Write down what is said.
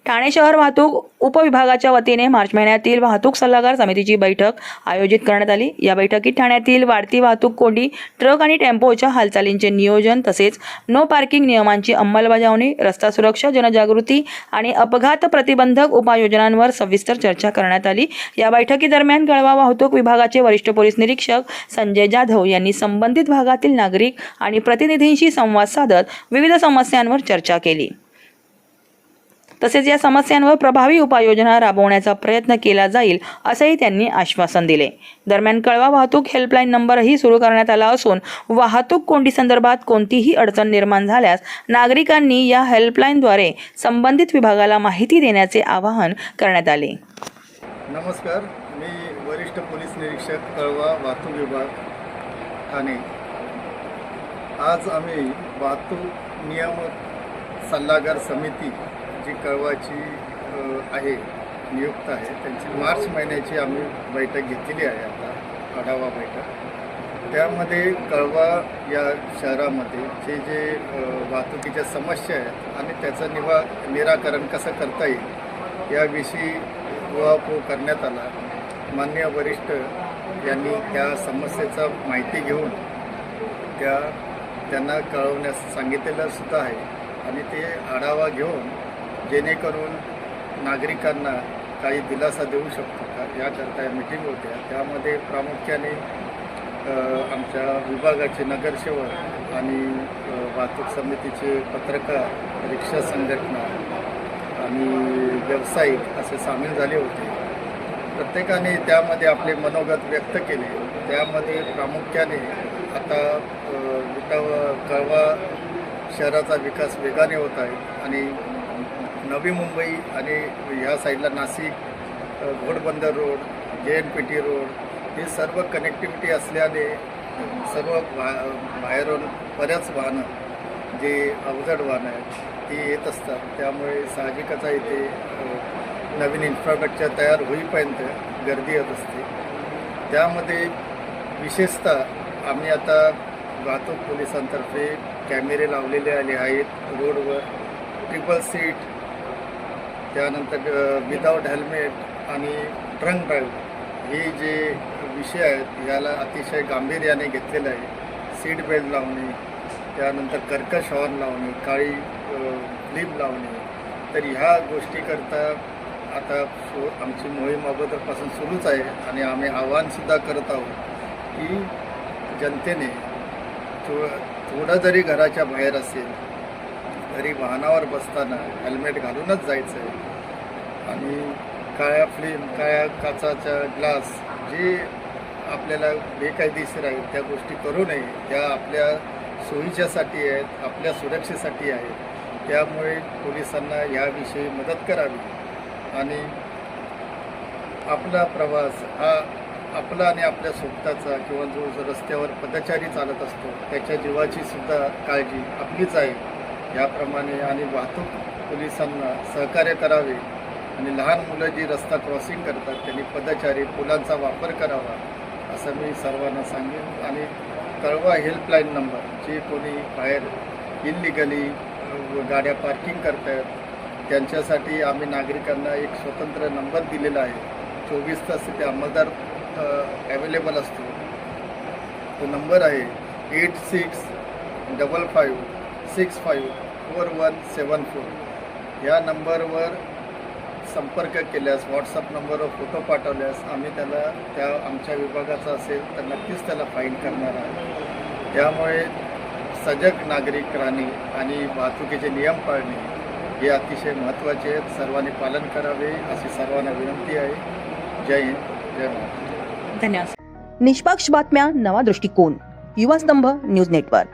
ठाणे शहर वाहतूक उपविभागाच्या वतीने मार्च महिन्यातील वाहतूक सल्लागार समितीची बैठक आयोजित करण्यात आली। या बैठकीत ठाण्यातील वाढती वाहतूक कोंडी, ट्रक आणि टेम्पोच्या हालचालींचे नियोजन तसेच नो पार्किंग नियमांची अंमलबजावणी, रस्ता सुरक्षा, जनजागृती आणि अपघात प्रतिबंधक उपाययोजनांवर सविस्तर चर्चा करण्यात आली। या बैठकीदरम्यान कळवा वाहतूक विभागाचे वरिष्ठ पोलीस निरीक्षक संजय जाधव यांनी संबंधित भागातील नागरिक आणि प्रतिनिधींशी संवाद साधत विविध समस्यांवर चर्चा केली। तसेच या समस्यांवर प्रभावी उपाययोजना राबवण्याचा प्रयत्न केला जाईल असेही त्यांनी आश्वासन दिले। दरम्यान कळवा वाहतूक हेल्पलाईन नंबरही सुरू करण्यात आला असून वाहतूक कोंडी संदर्भात कोणतीही अडचण निर्माण झाल्यास नागरिकांनी या हेल्पलाईनद्वारे संबंधित विभागाला माहिती देण्याचे आवाहन करण्यात आले। नमस्कार, मी वरिष्ठ पोलीस निरीक्षक कळवा वाहतूक विभाग ठाणे। आज आम्ही वाहतूक नियामक सल्लागार समिती जी कळवाची आहे, नियुक्त आहे, त्यांची मार्च महिन्याची आम्ही बैठक घेतलेली आहे। आता आढावा बैठक, त्यामध्ये कळवा या शहरामध्ये जे वाहतुकीच्या समस्या आहेत आणि त्याचं निराकरण कसं करता येईल याविषयी उहापोह करण्यात आला। माननीय वरिष्ठ यांनी त्या समस्येचा माहिती घेऊन त्यांना कळवण्यास सांगितलेलं सुद्धा आहे आणि ते आढावा घेऊन जेणेकरून नागरिकांना काही दिलासा देऊ शकतो का याकरता मीटिंग होत्या। त्यामध्ये प्रामुख्याने आमच्या विभागाचे नगरसेवक आणि वाहतूक समितीचे पत्रकार, रिक्षा संघटना आणि व्यावसायिक असे सामील झाले होते। प्रत्येकाने त्यामध्ये आपले मनोगत व्यक्त केले। त्यामध्ये प्रामुख्याने आता कळवा शहराचा विकास वेगाने होत आहे आणि नवी मुंबई आणि ह्या साईडला Nashik, Ghodbunder road, JNPT road हे सर्व कनेक्टिव्हिटी असल्याने सर्व बाहेरून बऱ्याच वाहनं जे अवजड वाहनं आहेत ती येत असतात। त्यामुळे साहजिकच इथे नवीन इन्फ्रास्ट्रक्चर तयार होईपर्यंत गर्दी येत असते। त्यामध्ये विशेषतः आम्ही आता वाहतूक पोलिसांतर्फे कॅमेरे लावलेले आहेत रोडवर, ट्रिपल सीट, त्यानंतर विदाऊट हेल्मेट आणि ड्रंक ड्राईव्ह हे जे विषय आहेत याला अतिशय गांभीर्याने घेतलेलं आहे। सीट बेल्ट लावणे, त्यानंतर कर्कश हॉर्न लावणे, काळी फ्लिप लावणे, तर ह्या गोष्टीकरता आता आमची मोहीम अगोदरपासून सुरूच आहे आणि आम्ही आवाहनसुद्धा करत आहोत की जनतेने थोडं जरी घराच्या बाहेर असेल तरी वाहनावर बसताना हेल्मेट घालूनच जायचं आहे आणि काळ्या फिल्म, काळ्या काचाचा ग्लास जे आपल्याला बेकायदेशीर आहेत त्या गोष्टी करू नये। त्या आपल्या सोयीच्यासाठी आहेत, आपल्या सुरक्षेसाठी आहेत। त्यामुळे पोलिसांना याविषयी मदत करावी आणि आपला प्रवास हा आपला आणि आपल्या स्वतःचा किंवा जो रस्त्यावर पदचारी चालत असतो त्याच्या जीवाची सुद्धा काळजी आपलीच आहे। याप्रमाणे आणि वाहतूक पोलिसांना सहकार्य करावे आणि लहान मुलं जी रस्ता क्रॉसिंग करतात त्यांनी पदचारी पुलांचा वापर करावा असं मी सर्वांना सांगेन। आणि कळवा हेल्पलाईन नंबर जे कोणी बाहेर इल्लिगली गाड्या पार्किंग करतात त्यांच्यासाठी आम्ही नागरिकांना एक स्वतंत्र नंबर दिलेला आहे। 24 तास तिथे अंमलदार अवेलेबल असतो। तो नंबर आहे 8655654174। या नंबरवर संपर्क केल्यास, व्हॉट्सअप नंबरवर फोटो पाठवल्यास आम्ही त्या आमच्या विभागाचा असेल तर नक्कीच त्याला फाईन करणार आहे। त्यामुळे सजग नागरिक राहणे आणि वाहतुकीचे नियम पाळणे हे अतिशय महत्त्वाचे आहेत। सर्वांनी पालन करावे अशी सर्वांना विनंती आहे। जय हिंद, जय महाराष्ट्र। धन्यवाद। निष्पक्ष बातम्या, नवा दृष्टिकोन, युवा स्तंभ न्यूज नेटवर्क।